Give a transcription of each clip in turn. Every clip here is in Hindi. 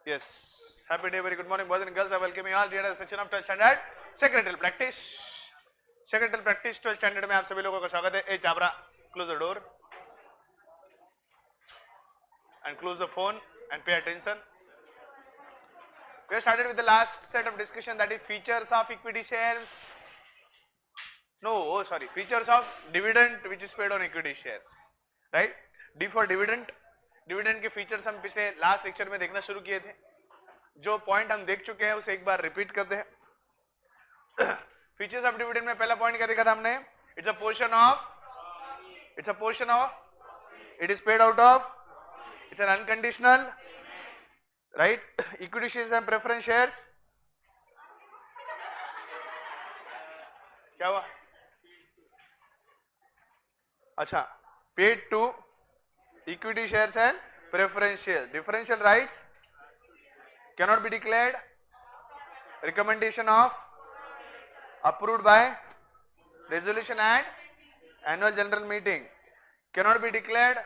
Yes. Happy day, very good morning, boys and girls. I welcome you all here at the session of 12th standard secretarial practice. Secretarial practice 12th standard में आप सभी लोगों का स्वागत है. ए चाबरा, close the door and close the phone and pay attention. We have started with the last set of discussion, that is features of equity shares. No, oh sorry, features of dividend which is paid on equity shares. Right? D for dividend. Dividend के फीचर्स हम पिछले लास्ट लेक्चर में देखना शुरू किए थे. जो पॉइंट हम देख चुके हैं उसे एक बार रिपीट करते हैं. फीचर्स ऑफ डिविडेंड में पहला पॉइंट क्या देखा था हमने? It's a portion of it is paid out of, it's an unconditional, right? Equity shares and preference shares. क्या हुआ? अच्छा, paid to equity shares and preference shares. Differential rights cannot be declared. Recommendation of approved by resolution at annual general meeting cannot be declared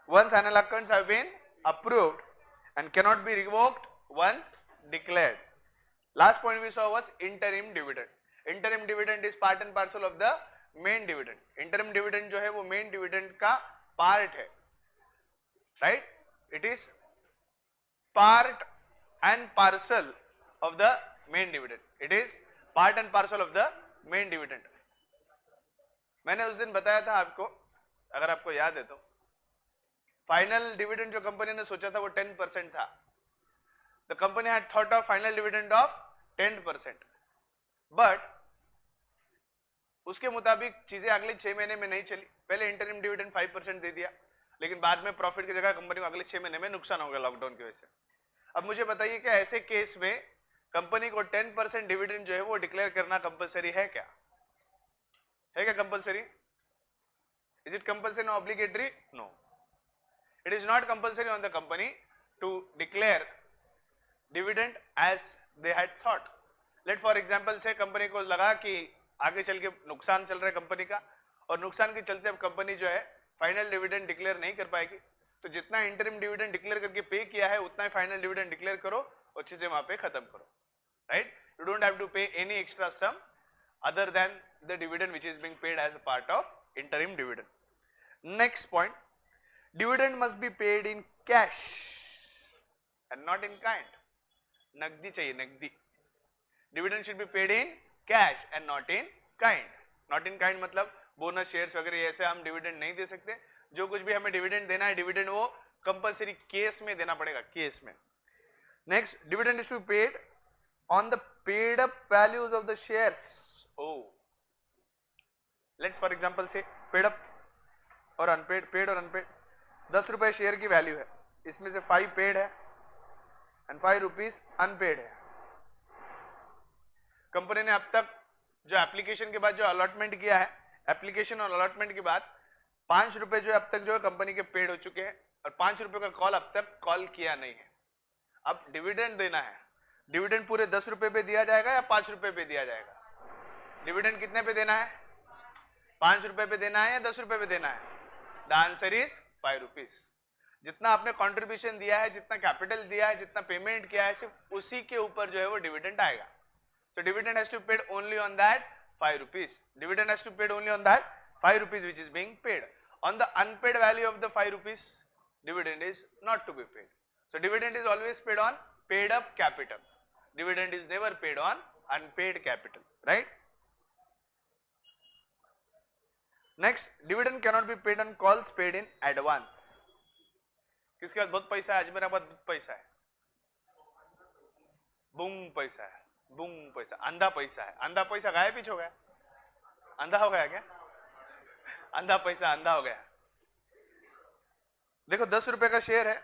once annual accounts have been approved and cannot be revoked once declared. Last point we saw was interim dividend. Interim dividend is part and parcel of the main dividend. Interim dividend जो है वो main dividend का पार्ट है, right? It is part and parcel of the main dividend. It is part and parcel of the main dividend. मैंने उस दिन बताया था आपको, अगर आपको याद है तो, फाइनल डिविडेंड जो कंपनी ने सोचा था वो 10% था. The company had thought of final dividend of 10%, but उसके मुताबिक चीजें अगले 6 महीने में नहीं चली. पहले इंटरिम डिविडेंड 5% दे दिया, लेकिन बाद में प्रॉफिट की जगह कंपनी को अगले 6 महीने में नुकसान हो गया लॉकडाउन की वजह से. अब मुझे बताइए कि ऐसे केस में कंपनी को 10% डिविडेंड जो है वो डिक्लेयर करना कंपलसरी है क्या? है क्या कंपलसरी? इज इट कंपलसरी और obligatory? No, it is not compulsory on the company to declare dividend as they had thought. Let for example say company को लगा कि आगे चल के नुकसान चल रहा है कंपनी का, और नुकसान के चलते अब कंपनी जो है फाइनल डिविडेंड डिक्लेयर नहीं कर पाएगी. तो जितना इंटरिम डिविडेंड डिक्लेयर करके पे किया है उतना ही फाइनल डिविडेंड डिक्लेयर करो और चीजें वहां पे खत्म करो, right? You don't have to pay any extra sum other than the dividend which is being paid as a part of interim dividend. Next point, dividend must be paid in cash and not in kind. नकदी चाहिए, नकदी. Dividend should be paid in cash and not in kind. Not in kind मतलब बोनस शेयर्स वगैरह ऐसे हम डिविडेंड नहीं दे सकते. जो कुछ भी हमें डिविडेंड देना है, डिविडेंड वो कंपलसरी केस में देना पड़ेगा, केस में. Next, dividend is to paid on the paid up values of the shares. Oh, let's for example say paid up और अनपेड, पेड और अनपेड. 10 रुपए शेयर की वैल्यू है, इसमें से 5 पेड है एंड 5 रुपीज अनपेड है. कंपनी ने अब तक जो एप्लीकेशन के बाद जो अलॉटमेंट किया है, एप्लीकेशन और अलॉटमेंट के बाद 5 रुपए जो अब तक जो है कंपनी के पेड हो चुके हैं, और 5 रुपए का कॉल अब तक कॉल किया नहीं है. अब डिविडेंड देना है. डिविडेंड पूरे 10 रुपए पे दिया जाएगा या 5 रुपए पे दिया जाएगा? डिविडेंड कितने पे देना है? 5 रुपए पे देना है या 10 रुपए पे देना है? The answer is 5 rupees. जितना आपने कॉन्ट्रीब्यूशन दिया है, जितना कैपिटल दिया है, जितना पेमेंट किया है, सिर्फ उसी के ऊपर जो है वो डिविडेंड आएगा. So dividend has to be paid only on that 5 rupees. Dividend has to be paid only on that 5 rupees which is being paid. On the unpaid value of the 5 rupees, dividend is not to be paid. So dividend is always paid on paid up capital. Dividend is never paid on unpaid capital, right? Next, dividend cannot be paid on calls paid in advance. किसके पास बहुत पैसा है? आज मेरे पास बहुत पैसा है, बूम पैसा है, बूम पैसा, अंधा पैसा है. अंधा पैसा गायब पीछे हो गया, अंधा हो गया क्या? अंधा पैसा अंधा हो गया. देखो 10 रुपए का शेयर है,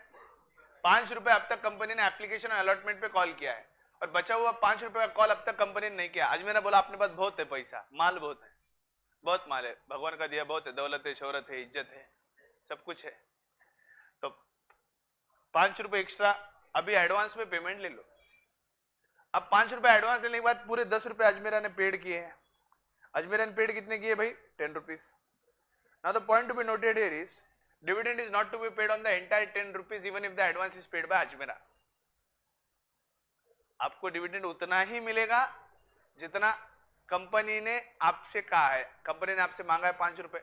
5 रुपए अब तक कंपनी ने एप्लीकेशन और अलॉटमेंट पे कॉल किया है, और बचा हुआ 5 रुपए का कॉल अब तक कंपनी ने नहीं किया. आज मैंने बोला अपने पास बहुत है पैसा, माल बहुत है, बहुत माल है, भगवान का दिया बहुत है, दौलत है, शोहरत है, इज्जत है, सब कुछ है. तो 5 रुपए एक्स्ट्रा अभी एडवांस में पेमेंट ले लो. अब 5 रुपए एडवांस लेने के बाद पूरे 10 रुपए अजमेरा ने पेड किए हैं. अजमेरा ने पेड कितने किए भाई? 10 rupees. Now the point to be noted here is dividend is not to be paid on the entire 10 rupees even if the advance is paid by Ajmera. आपको डिविडेंड उतना ही मिलेगा जितना कंपनी ने आपसे कहा है। कंपनी ने आपसे मांगा है 5 रुपए,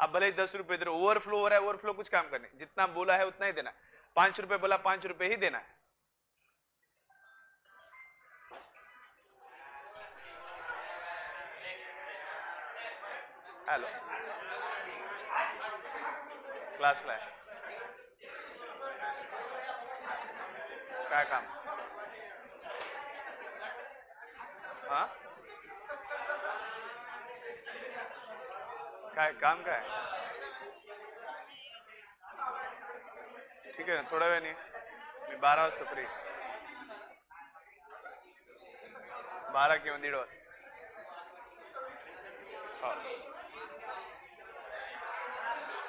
आप भले ही 10 रुपए दे रहे हो, ओवरफ्लो हो रहा है, ओवरफ्लो कुछ काम करने, जितना बोला है उतना ही देना है। 5 रुपए बोला, 5 रुपए ही देना है। हेलो, क्लास लाए क्या काम? हाँ, क्या काम का है? ठीक है, थोडा वेळ नाही, मी 12 वाजता फ्री, 12 किंवा 1:30 वाजता.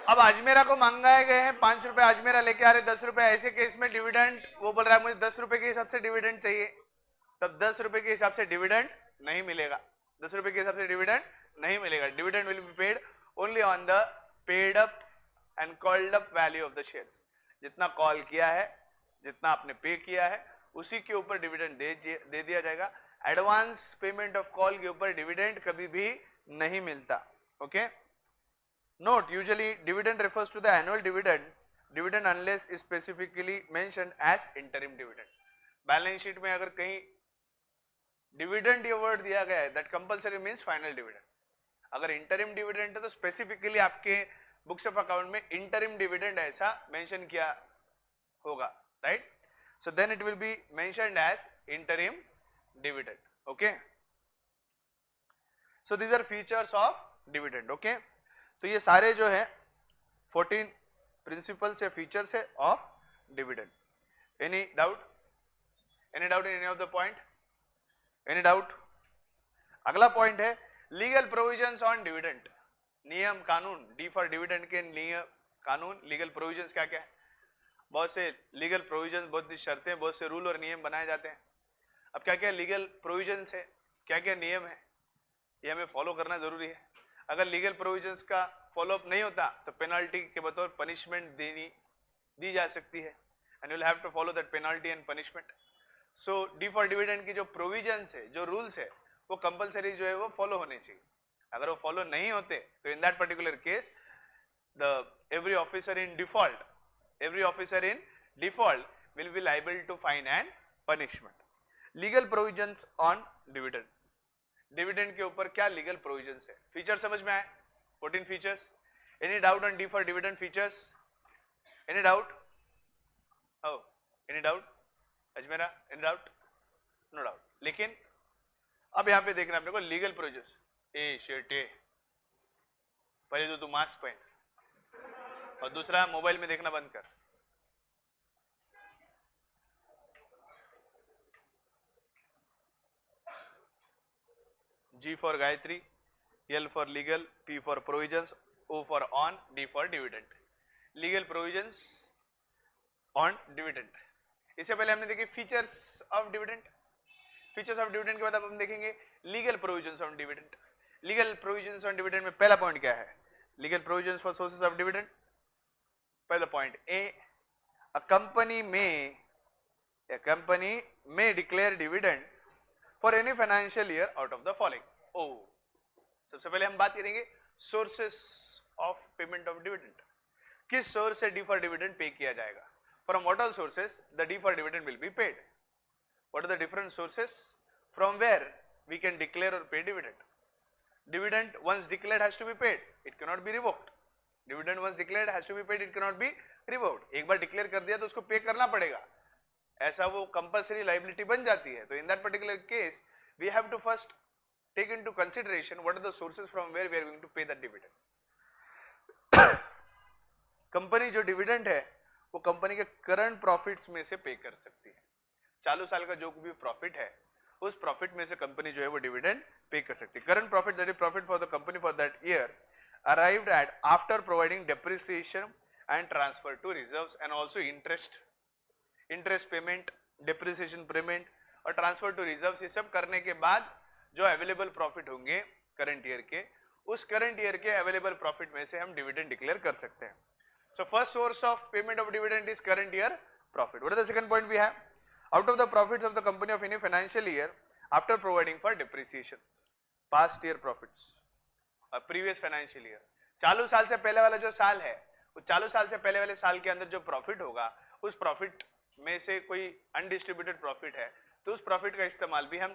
अब अजमेरा को मंगाए गए हैं 5 रुपए, अजमेरा लेके आ रहे 10 रुपए, ऐसे केस में डिविडेंड वो बोल रहा है मुझे 10 रुपए के हिसाब से डिविडेंड चाहिए, तब 10 रुपए के हिसाब से डिविडेंड नहीं मिलेगा, 10 रुपए के हिसाब से डिविडेंड नहीं मिलेगा. Dividend will be paid only on the paid up and called up value of the shares. जितना कॉल किया है, जितना आपने पे किया है, उसी के ऊपर डिविडेंड दे दिया जाएगा. एडवांस पेमेंट ऑफ कॉल के ऊपर डिविडेंड कभी भी नहीं मिलता. Okay, note usually dividend refers to the annual dividend unless is specifically mentioned as interim dividend. Balance sheet में अगर कहीं डिविडेंड ये वर्ड दिया गया है, that compulsory means final dividend. अगर इंटरिम डिविडेंड है तो स्पेसिफिकली आपके बुक्स ऑफ अकाउंट में इंटरिम डिविडेंड ऐसा मेंशन किया होगा, right? So then it will be mentioned as interim dividend. Okay, so these are features of dividend. Okay, तो ये सारे जो है 14 प्रिंसिपल्स या फीचर्स है of dividend. Any doubt? Any doubt in any of the point? Any doubt? अगला पॉइंट है लीगल प्रोविजंस ऑन डिविडेंड. नियम कानून, डी फॉर डिविडेंड के नियम कानून, लीगल प्रोविजंस क्या क्या है. बहुत से लीगल प्रोविजंस, बहुत सी शर्तें, बहुत से रूल और नियम बनाए जाते हैं. अब क्या क्या लीगल प्रोविजंस है, क्या क्या नियम है, ये हमें फॉलो करना जरूरी है. अगर लीगल प्रोविजंस का फॉलोअप नहीं होता तो पेनल्टी के बतौर पनिशमेंट दी जा सकती है, and you will have to follow that penalty and punishment. So D for dividend की जो प्रोविजंस है, जो रूल्स है, वो कंपलसरी जो है वो फॉलो होने चाहिए. अगर वो फॉलो नहीं होते तो in that particular case the every officer in default will be liable to fine and punishment. Legal provisions on dividend. Dividend के ऊपर क्या लीगल प्रोविजंस है, फीचर समझ में आए? 14 features. Any doubt on D for dividend features? Any doubt? Oh, any doubt? Ajmera, any doubt? No doubt. लेकिन अब यहां पे देखना अपने को लीगल प्रोविजंस. ए शेटे, पहले तो तू मास्क पहन और दूसरा मोबाइल में देखना बंद कर. G for Gayatri, L for legal, P for provisions, O for on, D for dividend. Legal provisions on dividend. इससे पहले हमने देखे features of dividend. Features of dividend के बाद अब हम देखेंगे legal provisions on dividend. Legal provisions on dividend में पहला पॉइंट क्या है? Legal provisions for sources of dividend. पहला point A, a company may declare dividend for any financial year out of the following. Oh, सबसे पहले हम बात करेंगे sources of payment of dividend. किस सोर्स से डी फॉर डिविडेंड पे किया जाएगा? From what all sources the D for dividend will be paid? What are the different sources from where we can declare और pay dividend? Dividend once declared has to be paid, it cannot be revoked. Dividend once declared has to be paid, it cannot be revoked. एक बार डिक्लेयर कर दिया तो उसको पे करना पड़ेगा, ऐसा वो कंपल्सरी लाइबिलिटी बन जाती है. तो in that particular case we have to first take into consideration what are the sources from where we are going to pay that dividend. Company जो डिविडेंड है वो कंपनी के करंट प्रॉफिट्स में से पे कर सकती है. चालू साल का जो भी प्रॉफिट है उस प्रॉफिट में से कंपनी जो है वो डिविडेंड पे कर सकती है. Current profit that is profit for the company for that year arrived at after providing depreciation and transfer to reserves and also interest payment, depreciation payment और ट्रांसफर टू रिजर्व्स, ये सब करने के बाद जो अवेलेबल प्रॉफिट होंगे करंट ईयर के, उस करंट ईयर के अवेलेबल प्रॉफिट में से हम डिविडेंड डिक्लेयर कर सकते हैं. So first source of payment of dividend is current year profit. What is the second point we have? out of the profits of the company of any financial year after providing for depreciation. Past year profits, previous financial year, चालू साल से पहले वाला जो साल है, वो चालू साल से पहले वाले साल के अंदर जो प्रॉफिट होगा, उस प्रॉफिट में से कोई अनडिस्ट्रीब्यूटेड प्रॉफिट है, तो उस प्रॉफिट का इस्तेमाल भी हम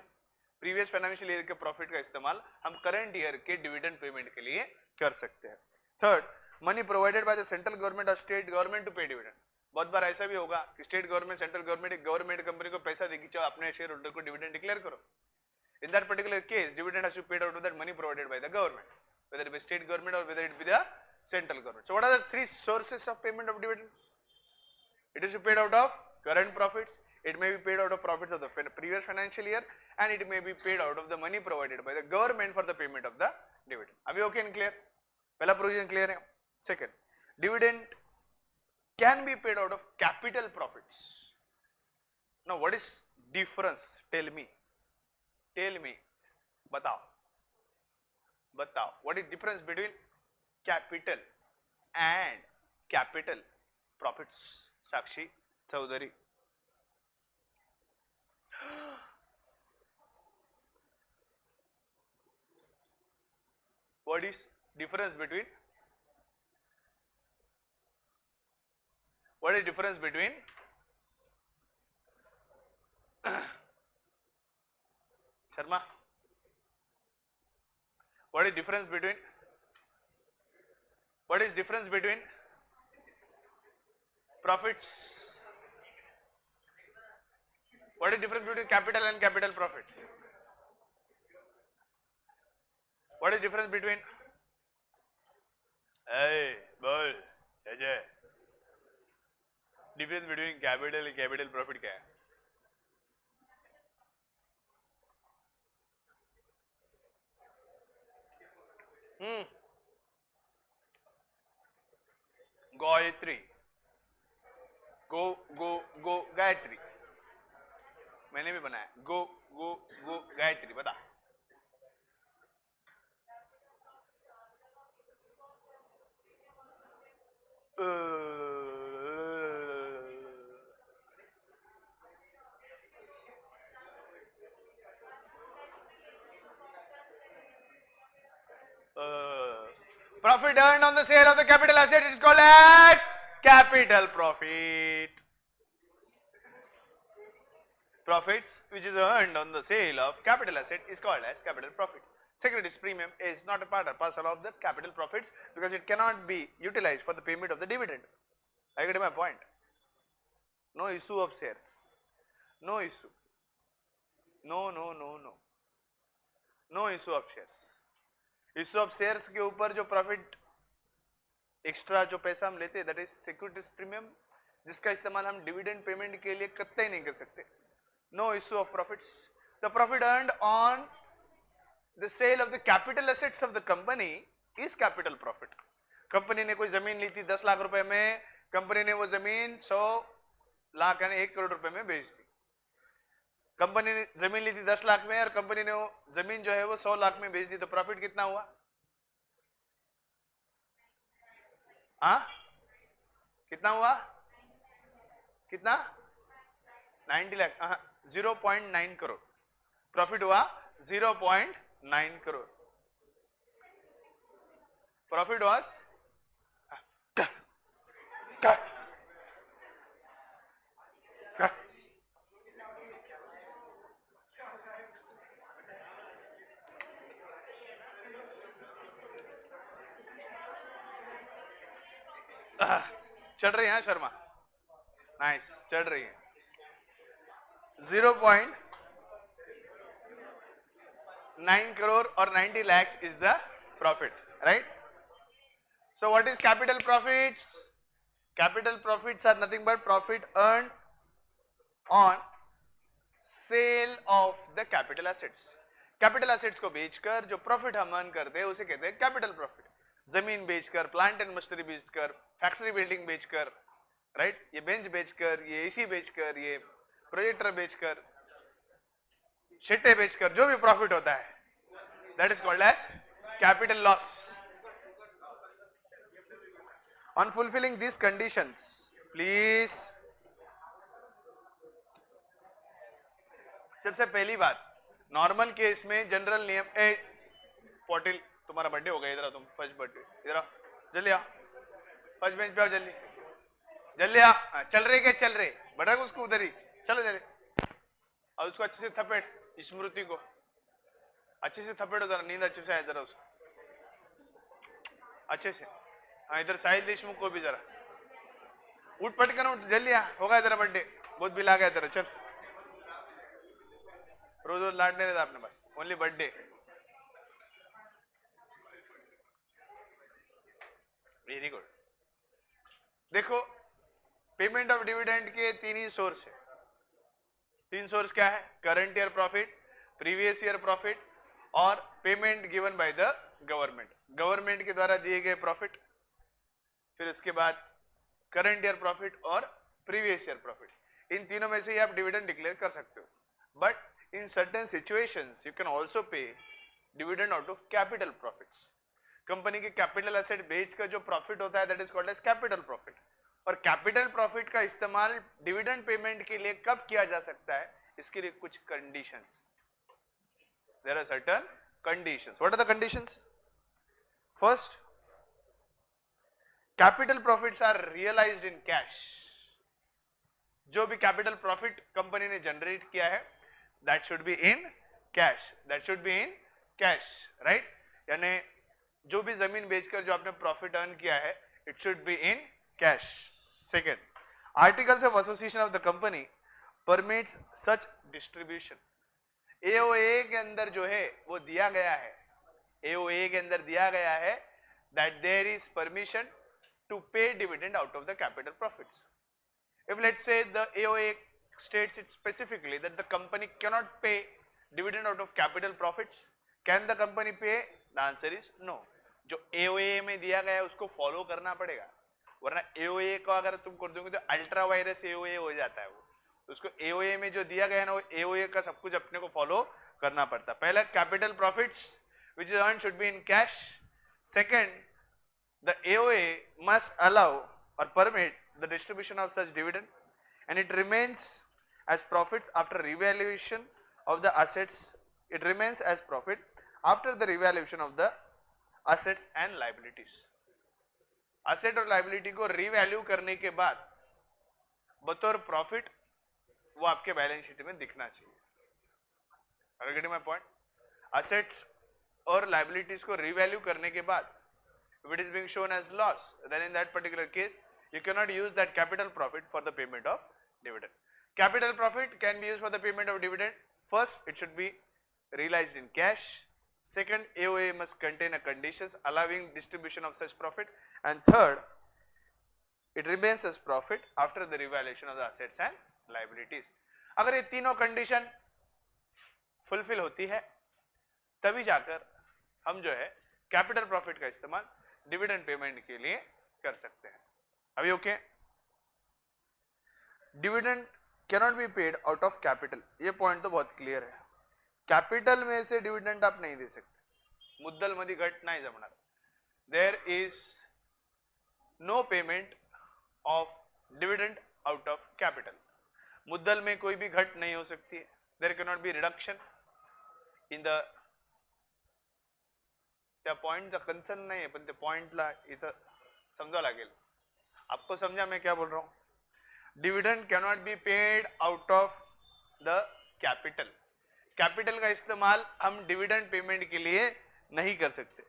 प्रीवियस फाइनेंशियल ईयर के प्रॉफिट का इस्तेमाल हम करंट ईयर के डिविडेंड पेमेंट के लिए कर सकते हैं. Third, money provided by the central government और state government to pay dividend. बहुत बार ऐसा भी होगा कि स्टेट गवर्नमेंट, सेंट्रल गवर्नमेंट एक गवर्नमेंट कंपनी को पैसा देगी, चाहे अपने शेयर होल्डर को डिविडेंड डिक्लेयर करो. In that particular case, dividend has to be paid out of that money provided by the government, whether it be state government or whether it be the central government. So what are the three sources of payment of dividend? It is paid out of current profits, it may be paid out of profits of the previous financial year, and it may be paid out of the money provided by the government for the payment of the dividend. Are we okay and clear? पहला provision clear है. Second, dividend can be paid out of capital profits. Now what is difference? Tell me, बताओ, what is difference between capital and capital profits? Sakshi Chaudhary. What is difference between Sharma, what is difference between profits? What is difference between capital and capital profit? What is difference between, hey boy Ajay, difference between capital and capital profit क्या है? गायत्री, गो गायत्री, मैंने भी बनाया, गो गायत्री, बता. Profit earned on the sale of the capital asset is called as capital profit. Profits which is earned on the sale of capital asset is called as capital profit. Securities premium is not a part or parcel of the capital profits because it cannot be utilized for the payment of the dividend. I get my point. No issue of shares. No issue. No issue of shares. Issue of shares के ऊपर जो प्रॉफिट एक्स्ट्रा जो पैसा हम लेते हैं दैट इज सिक्योरिटीज प्रीमियम, जिसका इस्तेमाल हम डिविडेंड पेमेंट के लिए कतई नहीं कर सकते. No issue of profits. The profit earned on the sale of the capital assets of the company is capital profit. Company ने कोई जमीन ली थी 10 लाख रुपए में, कंपनी ने वो जमीन 100 लाख यानी 1 करोड़ रुपए में बेच दी. कंपनी ने जमीन ली थी 10 लाख में और कंपनी ने वो जमीन जो है वो 100 लाख में बेच दी, तो प्रॉफिट कितना हुआ? कितना हुआ? कितना? 90 लाख. 0.9 करोड़ प्रॉफिट हुआ. 0.9 करोड़ प्रॉफिट वाज चढ़ रही है शर्मा, नाइस, चढ़ रही है. 0.9 crore or 90 lakhs is the profit, right? So what is capital profits? Capital profits are nothing but profit earned on sale of the capital assets. Capital assets को बेचकर जो प्रॉफिट हम अर्न करते हैं उसे कहते हैं कैपिटल प्रॉफिट. जमीन बेचकर, प्लांट एंड मशीनरी बेचकर, फैक्ट्री बिल्डिंग बेचकर, राइट, ये बेंच बेचकर, ये एसी बेचकर, ये प्रोजेक्टर बेचकर, शिट्टे बेचकर जो भी प्रॉफिट होता है that is called as capital loss. On fulfilling this conditions, please सबसे पहली बात, नॉर्मल केस में जनरल नियम, ए पॉटिल तुम्हारा बर्थडे हो गया, इधर आओ तुम, फर्स्ट बर्थडे, इधर आओ, जल्दी आओ, फर्स्ट बेंच पे आओ, जल्दी जल्दी आ, चल रहे क्या, चल रहे, भटक उसको उधर ही, चलो जल्दी, और उसको अच्छे से थपेट, स्मृति को अच्छे से थपेट, उधर नींद अच्छे से आए, जरा उसको अच्छे से, हाँ इधर साहिल देशमुख को भी जरा उठ, पटकन उठ, जल्दी आ, होगा तेरा बर्थडे, बहुत बिल आ गया तेरा, चल, रोज रोज लाड नहीं रहता आपने, बस ओनली बर्थडे। Very good. देखो, पेमेंट ऑफ डिविडेंड के तीन ही सोर्स है। तीन सोर्स क्या है? Current year profit, previous year profit और payment given by the government, government के द्वारा दिए गए प्रॉफिट, फिर उसके बाद करंट ईयर प्रॉफिट और प्रीवियस ईयर प्रॉफिट। इन तीनों में से ही आप डिविडेंड डिक्लेयर कर सकते हो, but in certain situations you can also pay dividend out of capital profits. Company के कैपिटल एसेट बेचकर जो प्रॉफिट होता है that is called as capital profit. और कैपिटल प्रॉफिट का इस्तेमाल डिविडेंड पेमेंट के लिए कब किया जा सकता है? इसके लिए कुछ conditions, there are certain conditions. What are the conditions? First, capital profits are realised in cash. जो भी कैपिटल प्रॉफिट कंपनी ने जनरेट किया है that should be in cash, that should be in cash, right? यानी जो भी जमीन बेचकर जो आपने प्रॉफिट अर्न किया है it should be in cash. Second, articles of association of the company permits such distribution. AOA के अंदर जो है वो दिया गया है, एओए के अंदर दिया गया है that there is permission to pay dividend out of the capital profits. If let's say the AOA states it specifically that the company cannot pay dividend out of capital profits, can the company pay? The answer is no. जो एओए में दिया गया है उसको फॉलो करना पड़ेगा, वरना एओए को अगर तुम कर दोगे तो अल्ट्रा वायरस एओए हो जाता है। वो उसको एओए में जो दिया गया है ना, वो एओए का सब कुछ अपने को फॉलो करना पड़ता है। पहला, capital profits which is earned should be in cash. Second, the AOA must allow or permit the distribution of such dividend and it remains as profits after revaluation of the assets. It remains as profit after the revaluation of the assets and liabilities. Asset और liability को revalue करने के बाद बतौर प्रॉफिट वो आपके बैलेंस शीट में दिखना चाहिए। Are you getting my point? Assets और liabilities को revalue करने के बाद if it is being shown as loss, then in that particular case you cannot use that capital profit for the payment of dividend. Capital profit can be used for the payment of dividend. First, it should be realized in cash. Second, AOA must contain a conditions allowing distribution of such profit. And third, it remains as profit after the revaluation of the assets and liabilities. अगर ये तीनों कंडीशन फुलफिल होती है तभी जाकर हम जो है कैपिटल प्रॉफिट का इस्तेमाल डिविडेंड पेमेंट के लिए कर सकते हैं। अभी okay? Dividend cannot be paid out of capital, ये पॉइंट तो बहुत क्लियर है। कैपिटल में से डिविडेंड आप नहीं दे सकते, मुद्दल मध्ये घट नाही जमणार। There is no payment of dividend out of capital. मुद्दल में कोई भी घट नहीं हो सकती है। There cannot be reduction in the, त्या पॉइंटचा कन्सर्न नाही आहे पण त्या पॉइंटला इथं समजावं लागेल। आपको समझा मैं क्या बोल रहा हूं? Dividend cannot be paid out of the capital. Capital का इस्तेमाल हम डिविडेंड पेमेंट के लिए नहीं कर सकते।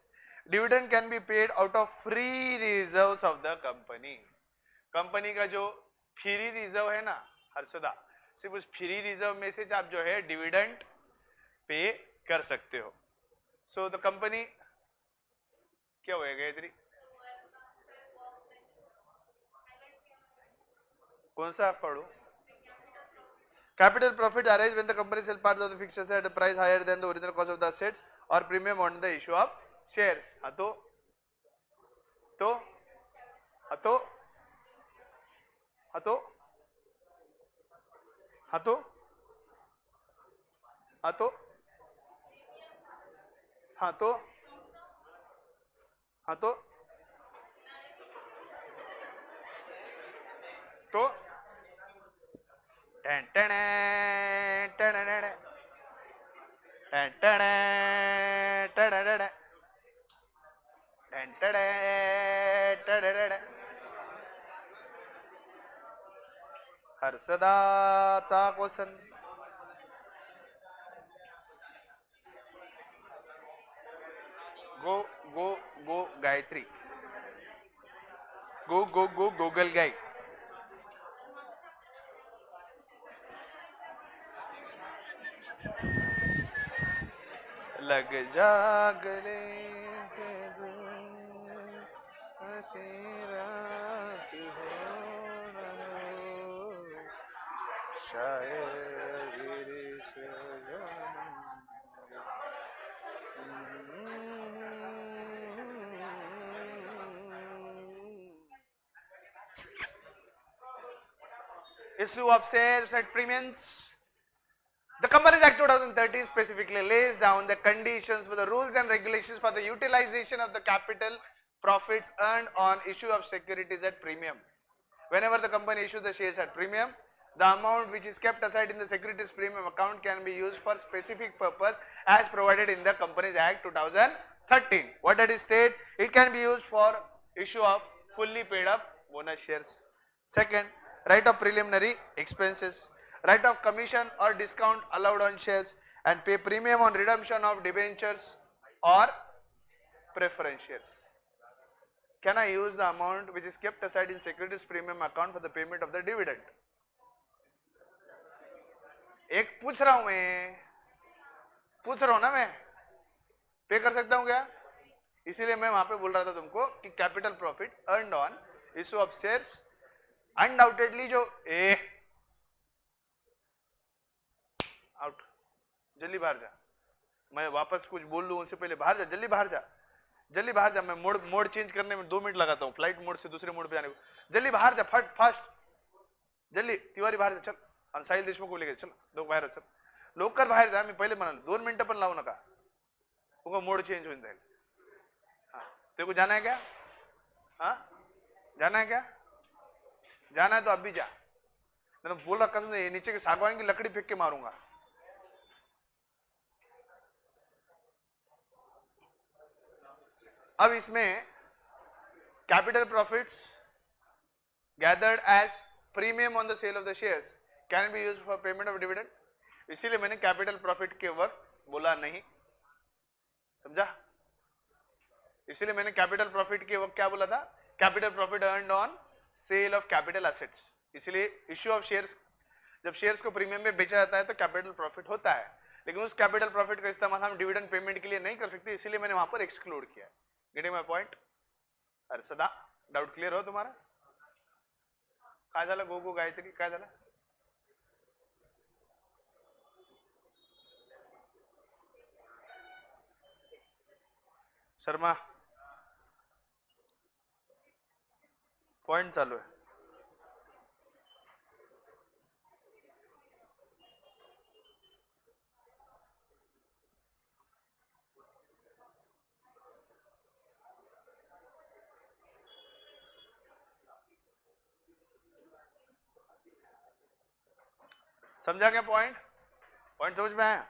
Dividend can be paid out of free reserves of the company. Company का जो फ्री रिजर्व है ना हर्षदा, सिर्फ उस फ्री रिजर्व में से आप जो है डिविडेंड पे कर सकते हो। सो द कंपनी क्या होएगा इधर? कौन सा आप पढ़ो? Capital profit arise when the company sell parts of the fixed asset at a price higher than the original cost of the assets or premium on the issue of shares. हाँ तो हाँ तो हाँ तो हाँ तो हाँ तो हाँ तो हाँ तो टेन टेन टेन टेन हर्षदाचा question. Go Gayatri. Go Google guy. लग जा गले के हंसी रात हो न हो, शायद Girish issue of shares at premiums. The Companies Act 2030 specifically lays down the conditions for the rules and regulations for the utilization of the capital profits earned on issue of securities at premium. Whenever the company issues the shares at premium, the amount which is kept aside in the securities premium account can be used for specific purpose as provided in the Companies Act 2013. What did it state? It can be used for issue of fully paid up bonus shares. Second, right of preliminary expenses, right of commission or discount allowed on shares, and pay premium on redemption of debentures or preference shares. Can I use the amount which is kept aside in securities premium account for the payment of the dividend? एक पूछ रहा हूं मैं, पूछ रहा हूं ना मैं, पे कर सकता हूं क्या? इसीलिए मैं वहां पे बोल रहा था तुमको कि capital profit earned on issue of shares undoubtedly जो आउट, जल्दी बाहर जा. मैं वापस कुछ बोल लूं उससे पहले बाहर जा, जल्दी बाहर जा, जल्दी बाहर जा. मैं मोड चेंज करने में 2 मिनट लगाता हूँ, फ्लाइट मोड से दूसरे मोड पे जाने को. जल्दी बाहर जा, फास्ट जल्दी. तिवारी बाहर जा, चल. आणि साहिल देशमुख को लेके चल, लोक बाहेर चल, लवकर बाहेर जा. मी पहिले म्हणाल 2 मिनिटं पण लावू नका, उगा मोड चेंज होऊन जाईल. हाँ, तेरे को जाना है क्या? हाँ, जाना है क्या? जाना है तो अभी जा, नहीं तो बोल रखा तुमने नीचे के सागवान की लकड़ी फेंक के मारूंगा. अब इसमें capital profits gathered as premium on the sale of the shares can be used for payment of dividend. इसीलिए मैंने कैपिटल प्रॉफिट के वक्त बोला नहीं, समझा? इसीलिए मैंने कैपिटल प्रॉफिट के वक्त क्या बोला था? Capital profit earned on sale of capital assets. इसलिए इश्यू ऑफ शेयर्स, जब शेयर्स को प्रीमियम में बेचा जाता है तो कैपिटल प्रॉफिट होता है, लेकिन उस कैपिटल प्रॉफिट का इस्तेमाल हम डिविडेंड पेमेंट के लिए नहीं कर सकते, इसीलिए मैंने वहां पर एक्सक्लूड किया. Getting my point? अरे सदा डाउट क्लियर हो तुम्हारा? काय झालं? गो गायत्री, काय झालं? शर्मा पॉइंट चालू है. समझा क्या पॉइंट? पॉइंट समझ में आया?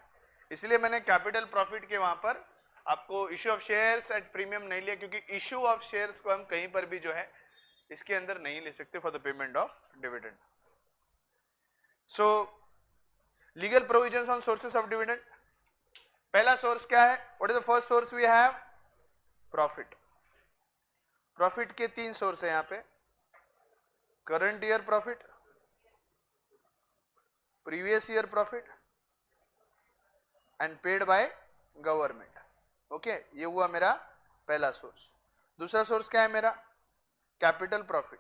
इसलिए मैंने कैपिटल प्रॉफिट के वहां पर आपको issue of shares at premium नहीं लिया, क्योंकि इश्यू ऑफ शेयर्स को हम कहीं पर भी जो है इसके अंदर नहीं ले सकते for the payment of dividend. So legal provisions on sources of dividend. पहला सोर्स क्या है? What is the first source we have? Profit. Profit के 3 सोर्स है यहाँ पे. Current year profit, previous year profit and paid by government. Okay, ये हुआ मेरा पहला सोर्स. दूसरा सोर्स क्या है मेरा? Capital profit.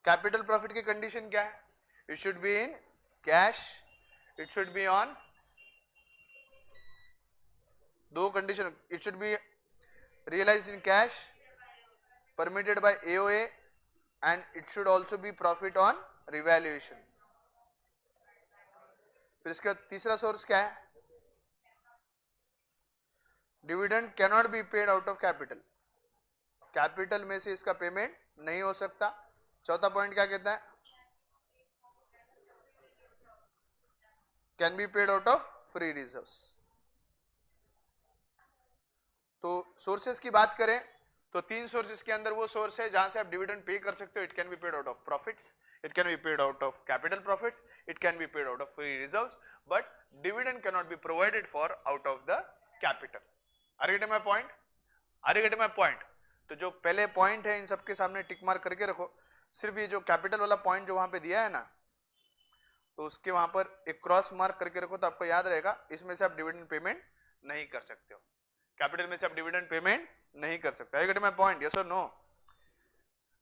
कैपिटल प्रॉफिट की कंडीशन क्या है? It should be in cash, it should be on, दो condition, it should be realised in cash, permitted by AOA, and it should also be profit on revaluation. फिर इसके बाद तीसरा सोर्स क्या है? Dividend cannot be paid out of capital. Capital में से इसका पेमेंट नहीं हो सकता. चौथा पॉइंट क्या कहता है? Can be paid out of free reserves. तो सोर्सेस की बात करें तो तीन सोर्सेस के अंदर वो सोर्स है जहां से आप डिविडेंड पे कर सकते हो. It can be paid out of profits, it can be paid out of capital profits, it can be paid out of free reserves, but dividend can not be provided for out of the capital. Are you getting my point? Are you getting my point? तो जो पहले पॉइंट है इन सबके सामने टिक मार्क करके रखो. सिर्फ ये जो कैपिटल वाला पॉइंट जो वहां पे दिया है ना, तो उसके वहां पर एक क्रॉस मार्क करके रखो तो आपको याद रहेगा इसमें से आप डिविडेंड पेमेंट नहीं कर सकते हो. कैपिटल में से आप डिविडेंड पेमेंट नहीं कर सकते. I get my point? Yes और no?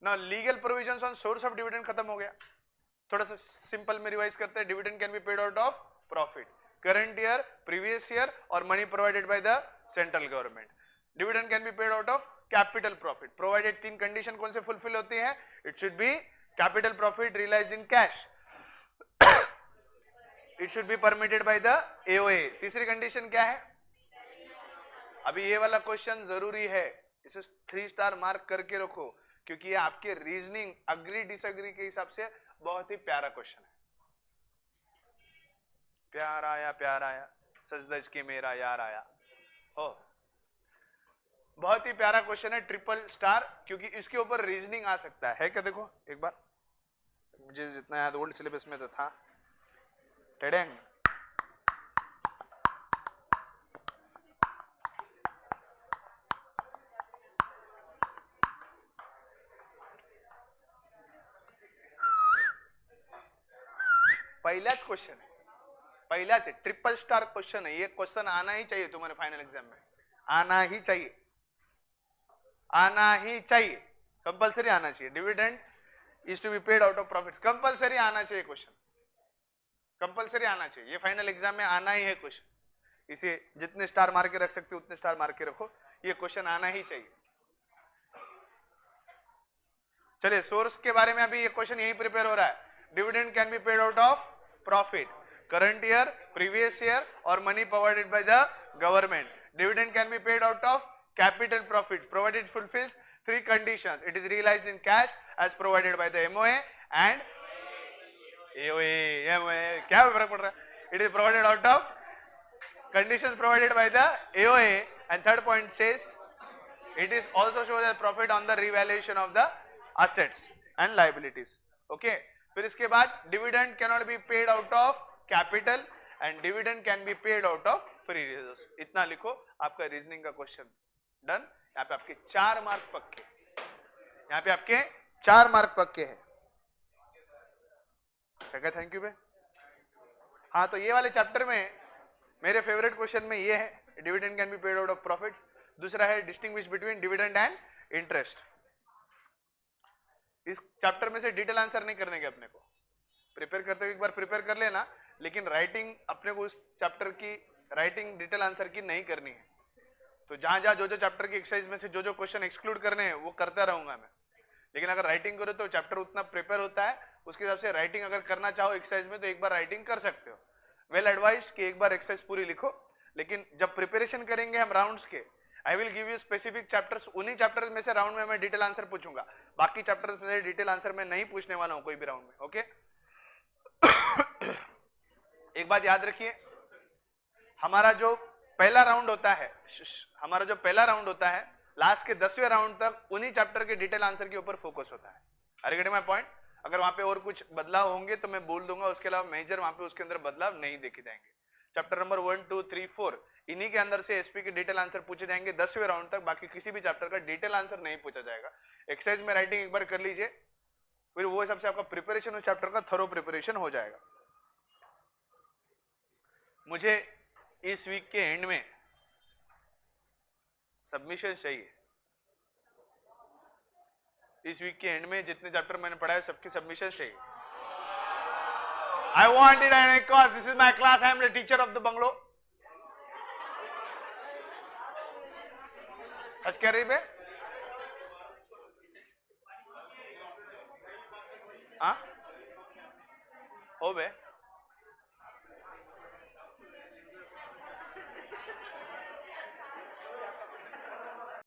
Now legal provisions on source of dividend खत्म हो गया. थोड़ा सा सिंपल में रिवाइज करते हैं. Dividend can be paid out of profit, current year, previous year और money provided by the central government. Dividend can be paid out of capital profit provided तीन कंडीशन कौन से फुलफिल होती है? It should be capital profit realised in cash, it should be permitted by the AOA. तीसरी कंडीशन क्या है? अभी ये वाला क्वेश्चन जरूरी है, इसे 3 स्टार मार्क करके रखो क्योंकि ये आपके रीजनिंग अग्री डिसएग्री के हिसाब से बहुत ही प्यारा क्वेश्चन है. प्यार आया सजदज के मेरा यार आया हो. बहुत ही प्यारा क्वेश्चन है, ट्रिपल स्टार, क्योंकि इसके ऊपर रीजनिंग आ सकता है. क्या देखो एक बार, मुझे जितना याद ओल्ड सिलेबस में तो था. टेडेंग पहिलाच क्वेश्चन है, पहिलाच है, ट्रिपल स्टार क्वेश्चन है. ये क्वेश्चन आना ही चाहिए तुम्हारे फाइनल एग्जाम में, आना ही चाहिए, आना ही चाहिए, कंपलसरी आना चाहिए. Dividend is to be paid out of profit, compulsory आना चाहिए क्वेश्चन, कंपलसरी आना चाहिए. ये फाइनल एग्जाम में आना ही है क्वेश्चन. इसे जितने स्टार मार के रख सकते हो उतने स्टार मार के रखो, ये क्वेश्चन आना ही चाहिए. चलिए सोर्स के बारे में अभी ये क्वेश्चन यही प्रिपेयर हो रहा है. Dividend can be paid out of profit, current year, previous year और money provided by the government. Dividend can be paid out of capital profit provided fulfils 3 conditions. It is realized in cash as provided by the MOA and AOA. MOA क्या फर्क पड़ रहा है? It is provided out of conditions provided by the AOA. And third point says it is also shows as profit on the revaluation of the assets and liabilities. Okay. फिर इसके बाद dividend cannot be paid out of capital and dividend can be paid out of free reserves. इतना लिखो, आपका रीजनिंग का क्वेश्चन डन. यहाँ पे आपके 4 मार्क पक्के, यहाँ पे आपके 4 मार्क पक्के हैं. थैंक यू बे. हाँ, तो ये वाले चैप्टर में मेरे फेवरेट क्वेश्चन में ये है, dividend can be paid out of profit. दूसरा है distinguish between dividend and interest. इस चैप्टर में से डिटेल आंसर नहीं करने के, अपने को प्रिपेयर करते हुए एक बार प्रिपेयर कर लेना, लेकिन राइटिंग अपने को उस चैप्टर की राइटिंग डिटेल आंसर की नहीं करनी है. तो जहां जहां जो जो चैप्टर की एक्सरसाइज में से जो जो क्वेश्चन एक्सक्लूड करने हैं वो करता रहूंगा मैं. लेकिन अगर राइटिंग करो तो चैप्टर उतना प्रिपेयर होता है, उसके हिसाब से राइटिंग अगर करना चाहो एक्सरसाइज में तो एक बार राइटिंग कर सकते हो. वेल एडवाइज कि एक बार एक्सरसाइज पूरी लिखो. लेकिन जब प्रिपरेशन करेंगे हम राउंड्स के, I will give you specific chapters. उन्हीं चैप्टर्स में से राउंड में मैं डिटेल आंसर पूछूंगा, बाकी चैप्टर्स में से डिटेल आंसर मैं नहीं पूछने वाला हूं कोई भी राउंड में. ओके. एक बात याद रखिए, हमारा जो पहला राउंड होता है, लास्ट के 10वें राउंड तक उन्हीं चैप्टर के डिटेल आंसर के ऊपर फोकस होता है. Are you getting my point? अगर वहां पे और कुछ बदलाव होंगे तो मैं बोल दूंगा, उसके अलावा मेजर वहां पे उसके अंदर बदलाव नहीं देखे जाएंगे. चैप्टर नंबर 1, 2, 3, 4 इन्हीं के अंदर से एसपी के डिटेल आंसर पूछे जाएंगे 10वें राउंड तक. बाकी किसी भी चैप्टर का डिटेल आंसर नहीं पूछा जाएगा. एक्सरसाइज में राइटिंग एक बार कर लीजिए, फिर वो हिसाब से आपका प्रिपरेशन उस चैप्टर का थरो प्रिपरेशन हो जाएगा. मुझे इस वीक के एंड में सबमिशन चाहिए. इस वीक के एंड में जितने चैप्टर मैंने पढ़ाए सबकी सबमिशन चाहिए. I want it and because this is my class, I am the teacher of the bungalow. हंस क्या रही बे? हाँ? हो बे?